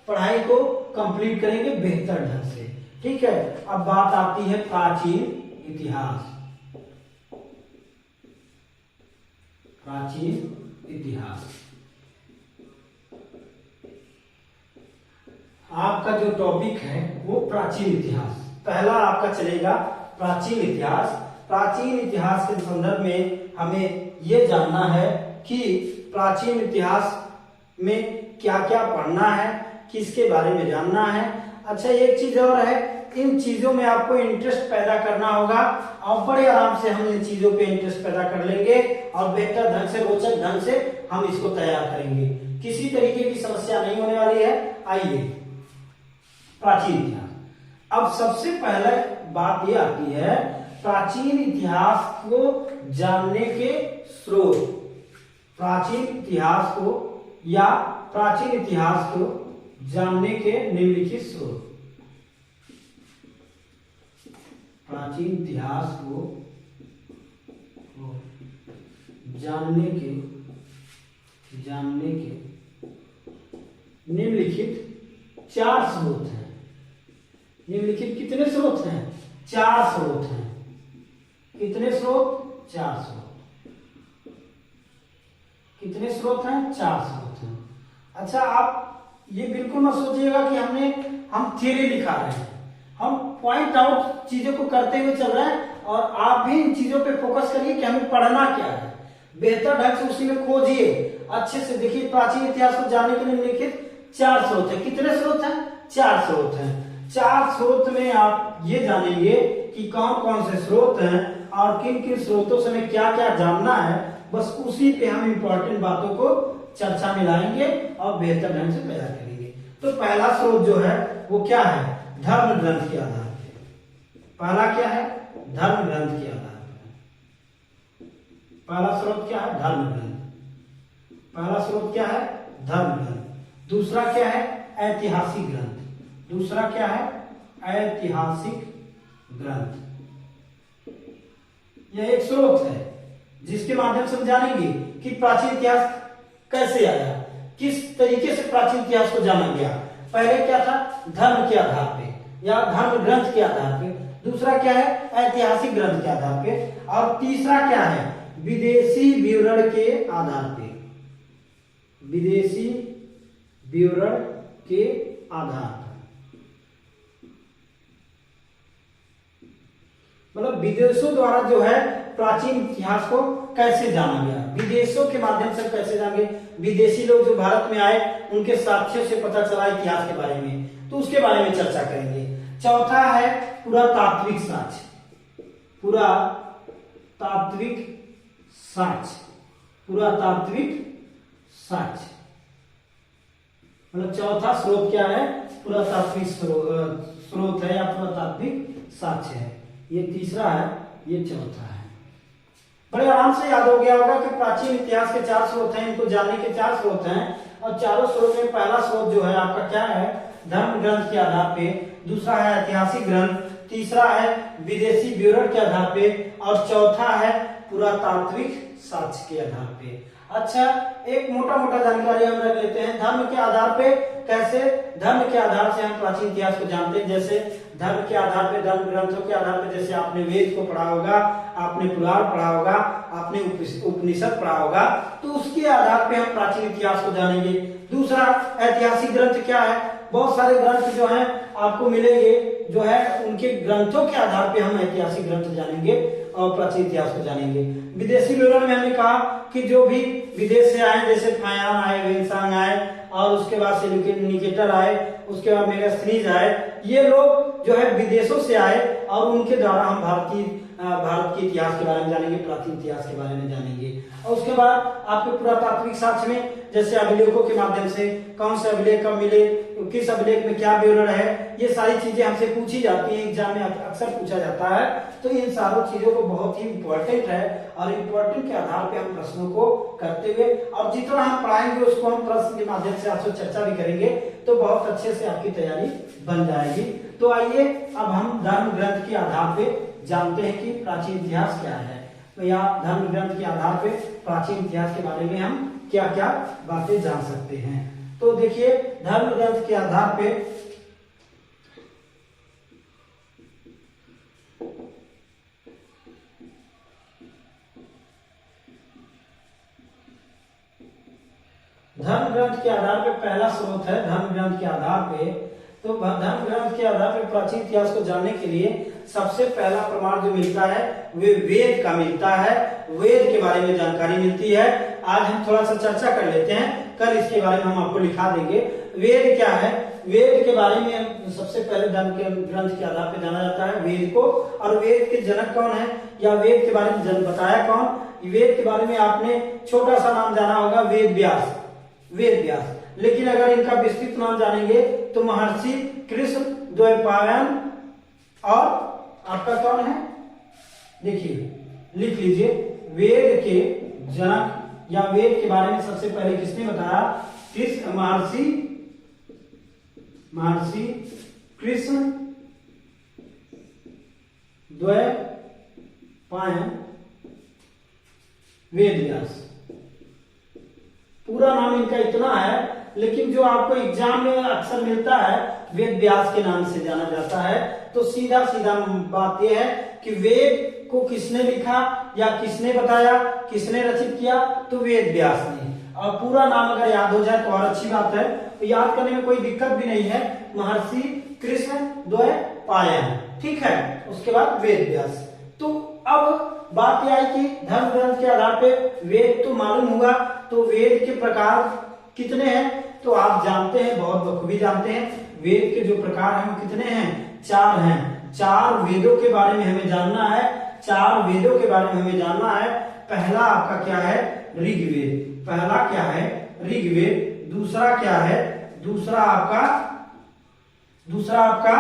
पढ़ाई को कंप्लीट करेंगे बेहतर ढंग से। ठीक है, अब बात आती है प्राचीन इतिहास। प्राचीन इतिहास आपका जो टॉपिक है वो प्राचीन इतिहास। पहला आपका चलेगा प्राचीन इतिहास। प्राचीन इतिहास के संदर्भ में हमें यह जानना है कि प्राचीन इतिहास में क्या क्या पढ़ना है, किसके बारे में जानना है। अच्छा, एक चीज और है, इन चीजों में आपको इंटरेस्ट पैदा करना होगा और बड़े आराम से हम इन चीजों पे इंटरेस्ट पैदा कर लेंगे और बेहतर ढंग से, रोचक ढंग से हम इसको तैयार करेंगे। किसी तरीके की समस्या नहीं होने वाली है। आइए, प्राचीन इतिहास। अब सबसे पहले बात यह आती है प्राचीन इतिहास को जानने के स्रोत। प्राचीन इतिहास को या प्राचीन इतिहास को जानने के निम्नलिखित स्रोत। प्राचीन इतिहास को जानने के निम्नलिखित 4 स्रोत हैं। निम्नलिखित कितने स्रोत हैं? 4 स्रोत हैं। कितने स्रोत? 4 स्रोत। कितने स्रोत हैं? 4 स्रोत हैं। अच्छा, आप ये बिल्कुल मत सोचिएगा कि हम थ्योरी लिखा रहे हैं, हम पॉइंट आउट चीजों को करते हुए चल रहे हैं, और आप भी इन चीजों पे फोकस करिए कि हमें पढ़ना क्या है, बेहतर ढंग से उसी में खोजिए, अच्छे से देखिए। प्राचीन इतिहास को जानने के लिए निम्नलिखित 4 स्रोत है। कितने स्रोत हैं? 4 स्रोत हैं। 4 स्रोत में आप ये जानेंगे कि कौन कौन से स्रोत हैं और किन किन स्रोतों से हमें क्या क्या जानना है। बस उसी पे हम इंपॉर्टेंट बातों को चर्चा में लाएंगे और बेहतर ढंग से तैयार करेंगे। तो पहला स्रोत जो है वो क्या है? धर्म ग्रंथ के आधार पे। पहला क्या है? धर्म ग्रंथ के आधार पे। पहला स्रोत क्या है? धर्म ग्रंथ। पहला स्रोत क्या है? धर्म ग्रंथ। दूसरा क्या है? ऐतिहासिक ग्रंथ। दूसरा क्या है? ऐतिहासिक ग्रंथ। यह एक स्रोत है जिसके माध्यम से हम जानेंगे कि प्राचीन इतिहास कैसे आया, किस तरीके से प्राचीन इतिहास को जाना गया। पहले क्या था? धर्म के आधार पे या धर्म ग्रंथ के आधार पे। दूसरा क्या है? ऐतिहासिक ग्रंथ के आधार पे। और तीसरा क्या है? विदेशी विवरण के आधार पे। विदेशी विवरण के आधार पर, मतलब विदेशों द्वारा जो है प्राचीन इतिहास को कैसे जाना गया, विदेशों के माध्यम से कैसे जानेंगे। विदेशी लोग जो भारत में आए उनके साक्ष्यों से पता चला इतिहास के बारे में, तो उसके बारे में चर्चा करेंगे। चौथा है पुरातात्विक साक्ष्य। पुरातात्विक साक्ष्य। पुरातात्विक साक्ष्य मतलब चौथा स्रोत क्या है? पुरातात्विक स्रोत है या पुरातात्विक साक्ष्य है। ये तीसरा है, ये चौथा है। बड़े आराम से याद हो गया होगा कि प्राचीन इतिहास के 4 स्रोत हैं, इनको जानने के 4 स्रोत हैं। और चारों स्रोत में पहला स्रोत जो है आपका क्या है? धर्म ग्रंथ के आधार पे। दूसरा है ऐतिहासिक ग्रंथ। तीसरा है विदेशी विवरण के आधार पे। और चौथा है पुरातात्विक साक्ष्य के आधार पे। अच्छा, एक मोटा मोटा जानकारी हम रख लेते हैं। धर्म के आधार पे कैसे? धर्म के आधार से हम प्राचीन इतिहास को जानते हैं। जैसे धर्म के आधार पे, धर्म ग्रंथों के आधार पे, जैसे आपने वेद को पढ़ा होगा, आपने पुराण पढ़ा होगा, आपने उपनिषद पढ़ा होगा, तो उसके आधार पे हम प्राचीन इतिहास को जानेंगे। दूसरा ऐतिहासिक ग्रंथ क्या है? बहुत सारे ग्रंथ जो हैं आपको मिलेंगे, जो है उनके ग्रंथों के आधार पे हम ऐतिहासिक ग्रंथ जानेंगे और प्राचीन इतिहास को जानेंगे। विदेशी विवरण में हमने कहा कि जो भी विदेश से आए, जैसे फायान आए, वेंसांग आए, और उसके बाद से निकेटर आए, उसके बाद मेगास्थनीज आए, ये लोग जो है विदेशों से आए और उनके द्वारा हम भारत के इतिहास के बारे में जानेंगे, प्राचीन इतिहास के बारे में जानेंगे। और उसके बाद आपके पुरातात्विक साक्ष्य में जैसे अभिलेखों के माध्यम से कौन से अभिलेख कब मिले, किस अभिलेख में क्या विवरण है, ये सारी चीजें हमसे पूछी जाती हैं, एग्जाम में अक्सर पूछा जाता है। तो इन सारों चीजों को बहुत ही इंपॉर्टेंट है और इम्पोर्टेंट के आधार पे हम प्रश्नों को करते हुए, और जितना हम पढ़ाएंगे उसको हम प्रश्न के माध्यम से आपसे चर्चा भी करेंगे, तो बहुत अच्छे से आपकी तैयारी बन जाएगी। तो आइए अब हम धर्म ग्रंथ के आधार पे जानते हैं कि प्राचीन इतिहास क्या है। तो यहाँ धर्म ग्रंथ के आधार पे प्राचीन इतिहास के बारे में हम क्या क्या बातें जान सकते हैं। तो देखिए, धर्म ग्रंथ के आधार पे पहला स्रोत है धर्म ग्रंथ के आधार पे। तो धर्म ग्रंथ के आधार पे प्राचीन इतिहास को जानने के लिए सबसे पहला प्रमाण जो मिलता है वे वेद का मिलता है। वेद के बारे में जानकारी मिलती है। आज हम थोड़ा सा चर्चा कर लेते हैं, कल इसके बारे में हम आपको लिखा देंगे। वेद क्या है? वेद के बारे में सबसे पहले धर्म के ग्रंथ के आधार पर जाना जाता है वेद को। और वेद के जनक कौन है या वेद के बारे में बताया कौन? वेद के बारे में आपने छोटा सा नाम जाना होगा, वेद व्यास। वेद व्यास। लेकिन अगर इनका विस्तृत नाम जानेंगे तो महर्षि कृष्ण द्वैपायन और आपका कौन है? देखिए, लिख लीजिए, वेद के जनक या वेद के बारे में सबसे पहले किसने बताया? कृष्ण, महर्षि कृष्ण द्वैपायन वेद व्यास। पूरा नाम इनका इतना है, लेकिन जो आपको एग्जाम में अक्सर मिलता है वेद व्यास के नाम से जाना जाता है। तो सीधा सीधा बात यह है कि वेद को किसने लिखा या किसने बताया, किसने रचित किया, तो वेद व्यास ने। और पूरा नाम अगर याद हो जाए तो और अच्छी बात है, तो याद करने में कोई दिक्कत भी नहीं है। महर्षि कृष्ण द्वैपायन, ठीक है। उसके बाद वेद व्यास। तो अब बात यह आई कि धर्म ग्रंथ के आधार पे वेद तो मालूम हुआ, तो वेद के प्रकार कितने हैं तो आप जानते हैं, बहुत बखूबी जानते हैं। वेद के जो प्रकार हैं वो कितने हैं, 4 हैं। 4 वेदों के बारे में हमें जानना है, 4 वेदों के बारे में हमें जानना है। पहला आपका क्या है, ऋग्वेद। पहला क्या है, ऋग्वेद। दूसरा क्या है, दूसरा आपका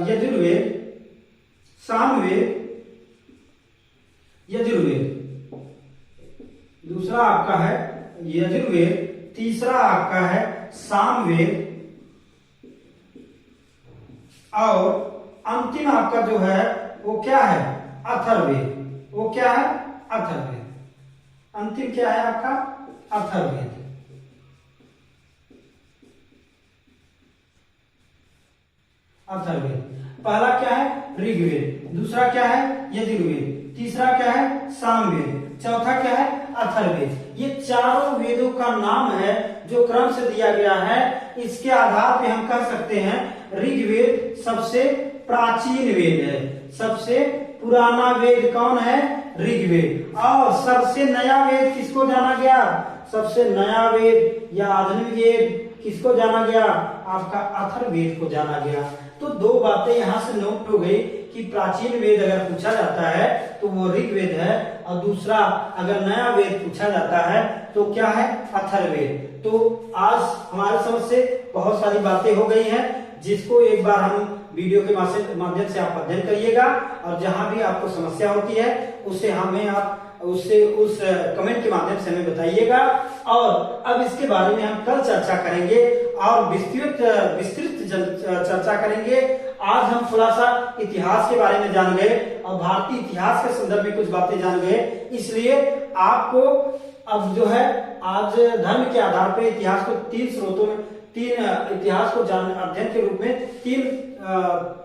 यजुर्वेद, सामवेद, यजुर्वेद। दूसरा आपका है यजुर्वेद, तीसरा आपका है सामवेद, और अंतिम आपका जो है वो क्या है, अथर्ववेद। वो क्या है, अथर्ववेद। अंतिम क्या है आपका, अथर्ववेद। अथर्ववेद। पहला क्या है, ऋग्वेद। दूसरा क्या है, यजुर्वेद। तीसरा क्या है, सामवेद। चौथा क्या है, अथर्ववेद। ये चारों वेदों का नाम है जो क्रम से दिया गया है। इसके आधार पे हम कह सकते हैं ऋग्वेद सबसे प्राचीन वेद है। सबसे पुराना वेद कौन है, ऋग्वेद। और सबसे नया वेद किसको जाना गया, सबसे नया वेद या आधुनिक वेद किसको जाना गया, आपका अथर्ववेद को जाना गया। तो 2 बातें यहां से नोट हो गई कि प्राचीन वेद अगर पूछा जाता है तो वो ऋग्वेद है, और दूसरा अगर नया वेद पूछा जाता है तो क्या है, अथर्ववेद। तो आज हमारे समझ से बहुत सारी बातें हो गई हैं, जिसको एक बार हम वीडियो के माध्यम से आप अध्ययन करिएगा, और जहां भी आपको समस्या होती है उसे उस कमेंट के माध्यम से हमें बताइएगा। और अब इसके बारे में हम कल चर्चा करेंगे और विस्तृत चर्चा करेंगे। आज हम थोड़ा सा इतिहास के बारे में जान गए और भारतीय इतिहास के संदर्भ में कुछ बातें जान गए, इसलिए आपको अब जो है आज धर्म के आधार पर इतिहास को 3 स्रोतों में, 3 इतिहास को अध्ययन के रूप में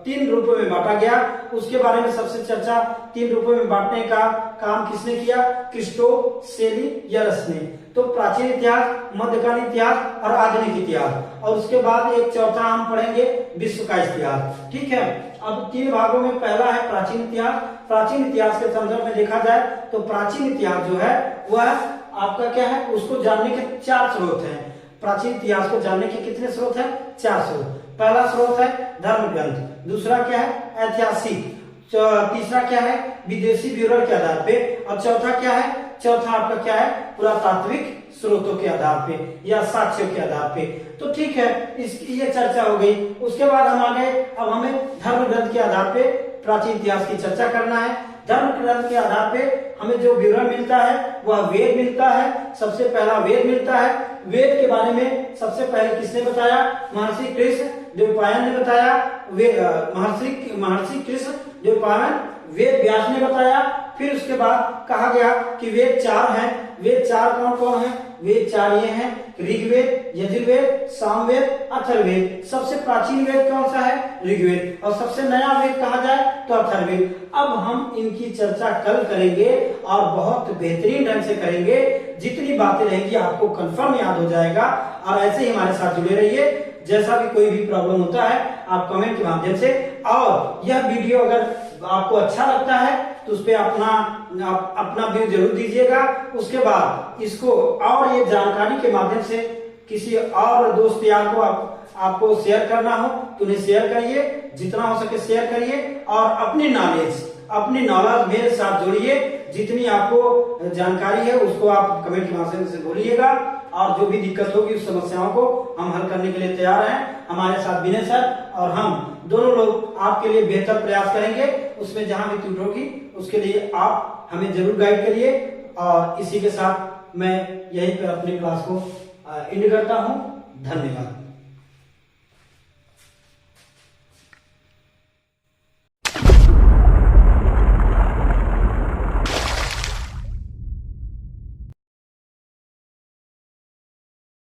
3 रूपों में बांटा गया। उसके बारे में सबसे चर्चा 3 रूपों में बांटने का काम किसने किया, क्रिस्टो, सेली, यरस ने। तो प्राचीन इतिहास, मध्यकालीन इतिहास और आधुनिक इतिहास, और उसके बाद एक चौथा हम पढ़ेंगे विश्व का इतिहास, ठीक है। अब 3 भागों में पहला है प्राचीन इतिहास। प्राचीन इतिहास के संदर्भ में देखा जाए तो प्राचीन इतिहास जो है वह आपका क्या है, उसको जानने के 4 स्रोत हैं। प्राचीन इतिहास को जानने के कितने स्रोत हैं, 4 स्रोत। पहला स्रोत है धर्म ग्रंथ, दूसरा क्या है, ऐतिहासिक, तीसरा क्या है, विदेशी विवरण के आधार पे, और चौथा क्या है, चौथा आपका क्या है, पुरातात्विक स्रोतों के आधार पे या साक्ष्यों के आधार पे। तो ठीक है, इसकी ये चर्चा हो गई। उसके बाद हम आगे, अब हमें धर्म ग्रंथ के आधार पे प्राचीन इतिहास की चर्चा करना है। धर्म ग्रंथ के आधार पे हमें जो विवरण मिलता है वह वेद मिलता है। सबसे पहला वेद मिलता है। वेद के बारे में सबसे पहले किसने बताया, महर्षि कृष्ण द्वैपायन ने बताया। महर्षि कृष्ण द्वैपायन वेद व्यास ने बताया। फिर उसके बाद कहा गया कि वेद 4 हैं। वेद 4 कौन कौन है, वेद 4 ये हैं, ऋग्वेद, यजुर्वेद, सामवेद, अथर्ववेद। सबसे प्राचीन वेद कौन सा है, ऋग्वेद, और सबसे नया वेद कहा जाए तो अथर्ववेद। अब हम इनकी चर्चा कल करेंगे और बहुत बेहतरीन ढंग से करेंगे। जितनी बातें रहेंगी आपको कंफर्म याद हो जाएगा, और ऐसे ही हमारे साथ जुड़े रहिए। जैसा भी कोई भी प्रॉब्लम होता है आप कमेंट के माध्यम से, और यह वीडियो अगर आपको अच्छा लगता है तो उस पर अपना व्यू जरूर दीजिएगा। उसके बाद इसको और ये जानकारी के माध्यम से किसी और दोस्त यार को आपको शेयर करना हो तो उन्हें शेयर करिए, जितना हो सके शेयर करिए, और अपनी नॉलेज मेरे साथ जोड़िए। जितनी आपको जानकारी है उसको आप कमेंट के माध्यम से बोलिएगा, और जो भी दिक्कत होगी उस समस्याओं को हम हल करने के लिए तैयार हैं। हमारे साथ विनय सर और हम दोनों लोग आपके लिए बेहतर प्रयास करेंगे। उसमें जहां भी त्रुटि होगी उसके लिए आप हमें जरूर गाइड करिए। और इसी के साथ मैं यहीं पर अपनी क्लास को एंड करता हूं। धन्यवाद।